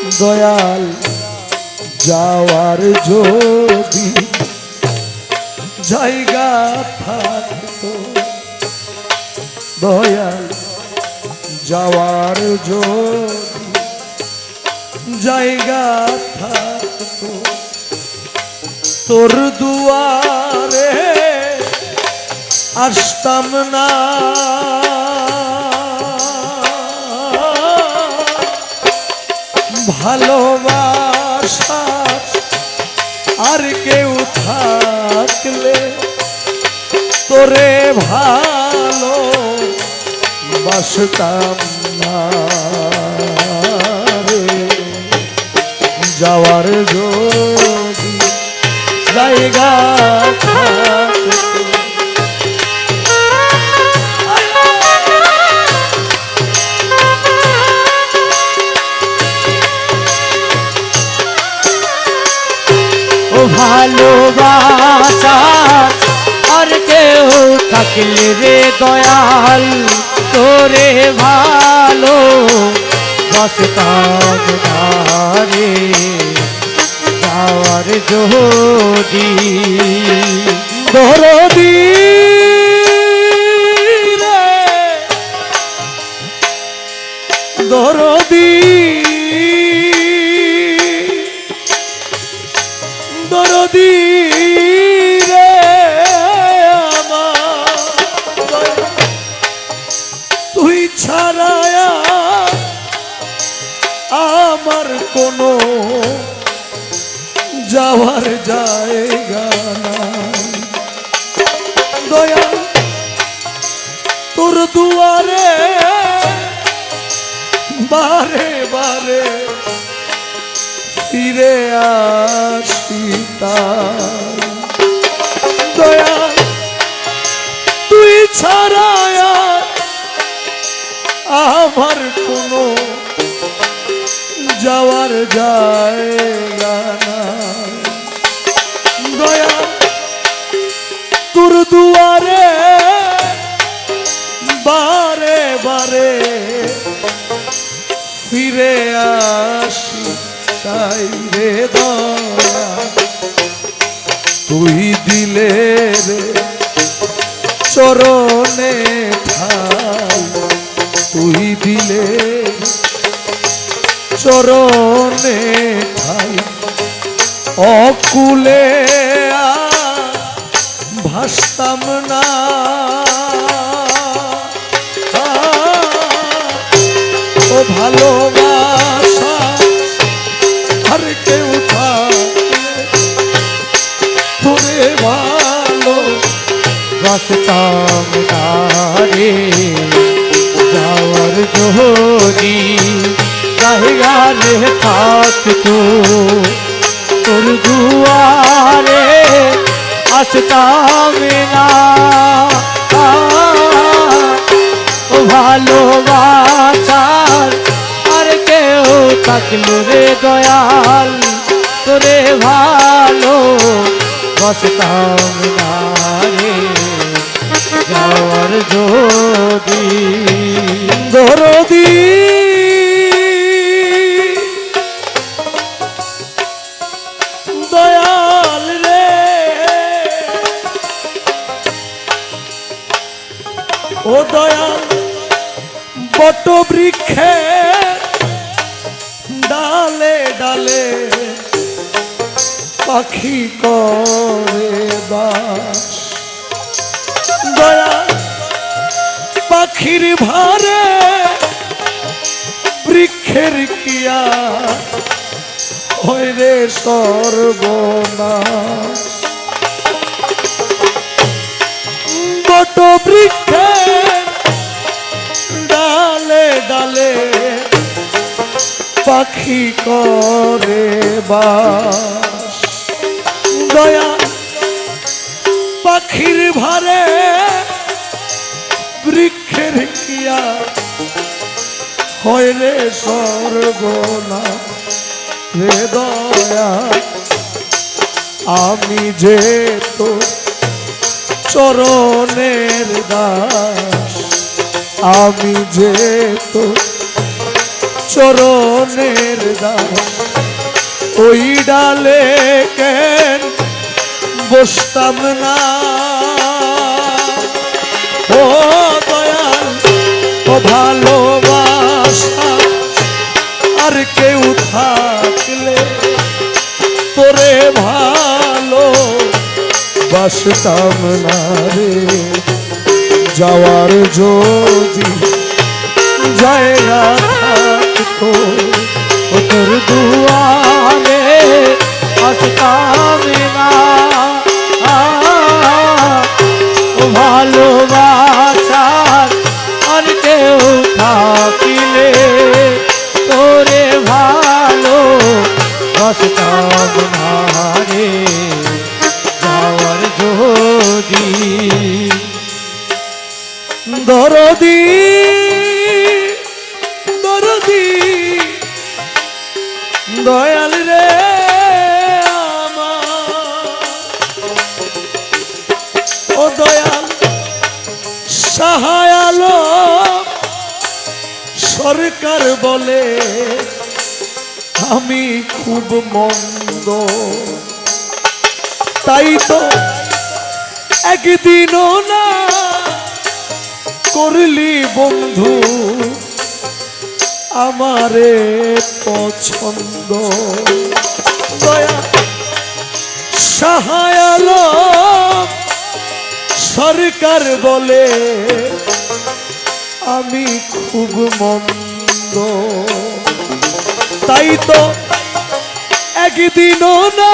দয়াল যাওয়ার যদি জায়গা থাকতো, দয়াল যাওয়ার যদি জায়গা থাকতো, তোর দুয়ারে আসতাম না। ভালোবাসা আর কেউ থাকলে তোরে ভালো বাসতাম না রে। যাওয়ার যদি জায়গা থাকতো, ভালোবাসা আর কেউ থাকলে রে দয়াল তোরে ভালো বাসতাম না রে। যাওয়ার যদি দরদি রে দরদি, দরদি রে আমার, তুই ছাড়া আমার কোনো যাওয়ার জায়গা নাই। দয়া তোর দুয়ারে বারে বারে ফিরে আসিতা, দয়া তুই ছাড়া আমার কোনো যাওয়ার জায়গা নাই। দয়া তোর দুয়ারে বারে বারে ফিরে আসি তাই রে দয়া, তুই দিলে রে চরণে ঠাই, তুই দিলে চরণে ঠাই, অকুলে ভাসতাম না। ও ভালোবাসা আর কেউ থাকলে তোরে ভালো বাসতাম না রে। যাওয়ার যদি জায়গা রে থাকতো, তোর দুয়ারে আসতাম না। ও ভালোবাসার আর কেউ থাকলো রে দয়াল তোরে ভালো বাসতাম না রে। যাওয়ার যদি দরদি দয়াল রে, ও দয়াল বট বৃক্ষে ডালে ডালে পাখি করে বাস, দয়াল পাখির ভারে বৃক্ষের কিয়া হয় রে সর্বনাশ। বট বৃক্ষের ডালে ডালে পাখি করে বাস, দয়া পাখির ভারে বৃক্ষের কিয়া হয় রে সর্বনাশ রে। দয়া আমি যে তো চরণের দাস, আমি যে তো চরণের দাস ওই ডালে কেন বসতাম না ও দয়াল ও ভালোবাসা আর কেউ থাকলে তোরে ভালো বাসতাম না রে যাওয়ার যদি জায়গা থাকতো ও তোর দুয়ারে আসতাম না ও ভালোবাসার আর কেউ থাকিলে তোরে ভালো বাসতাম না রে যাওয়ার যদি দরদি দরদি দয়াল রে ও দয়াল সাহায়ালো সরকার বলে আমি খুব মন্দ তাই তো একদিনও না করলি বন্ধু আমারে পছন্দ দয়া সাহায়ালো সরকার বলে আমি খুব মন্দ তাই তো একদিনও না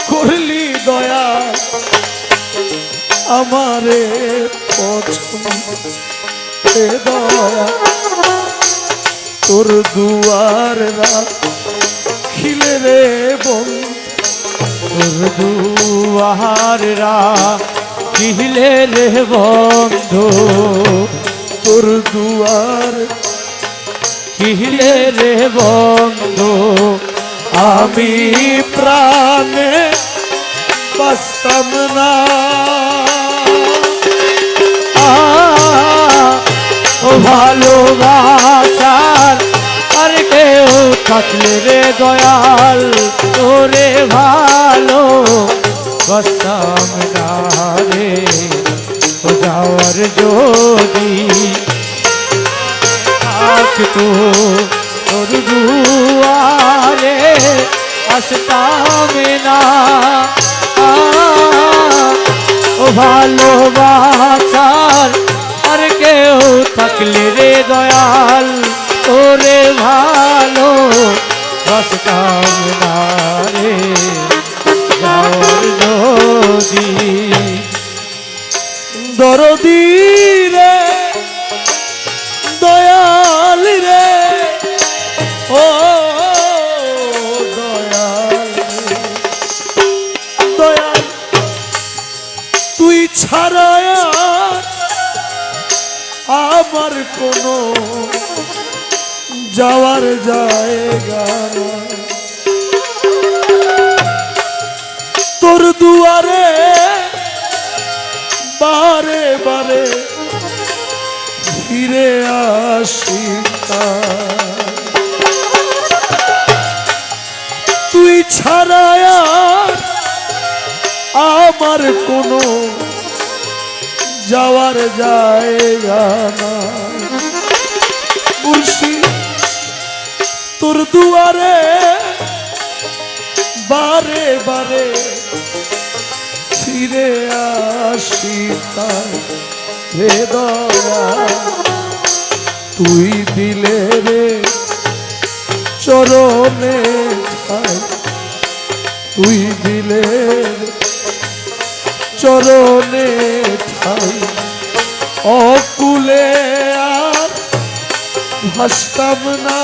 করলি দয়া আমারে পছন্দ দয়া তোর দুয়ার খিলে রে তোর দুয়ার খিলে রে বন্ধু তোর দুয়ার খিলে রে বন্ধু আমি প্রাণে বাঁচতাম না ও ভালোবাসার আর কেউ থাকলে রে দয়াল তোরে ভালো বাসতাম না রে ও যাওয়ার যদি থাকতো তোর দুয়ারে আসতাম না ও ভালোবাসার আর কেউ থাকলে রে দয়াল তোরে ভালো বাসতাম না রে যাওয়ার যদি দরদি রে দয়াল রে ও দয়াল দয়াল তুই ছাড়া আমার কোনো যাওয়ার জায়গা না তোর দুয়ারে বারে বারে ফিরে আসি তুই ছাড়া আমার কোনো যাওয়ার জায়গা না মুর্শিদ তোর দুয়ারে বারে বারে ফিরে আসি তাই রে দয়া তুই দিলে রে চরণে ঠাই তুই দিলে চরণে ঠাই অকুলে আর ভাসতাম না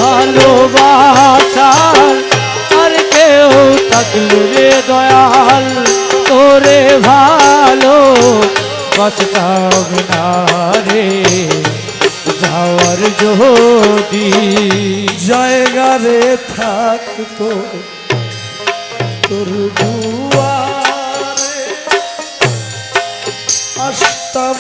ভালোবাসার আর কেউ থাকলে রে দয়াল তোরে ভালো বাসতাম না রে যাওয়ার যদি জায়গা রে থাকতো তোর দুয়ারে আসতাম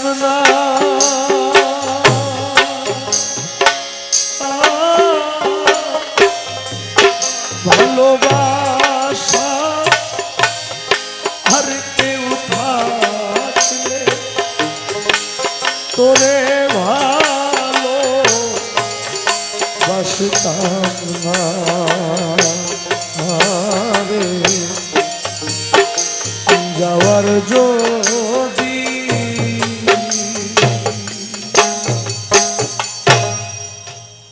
বাসতাম না রে যাওয়ার জন্য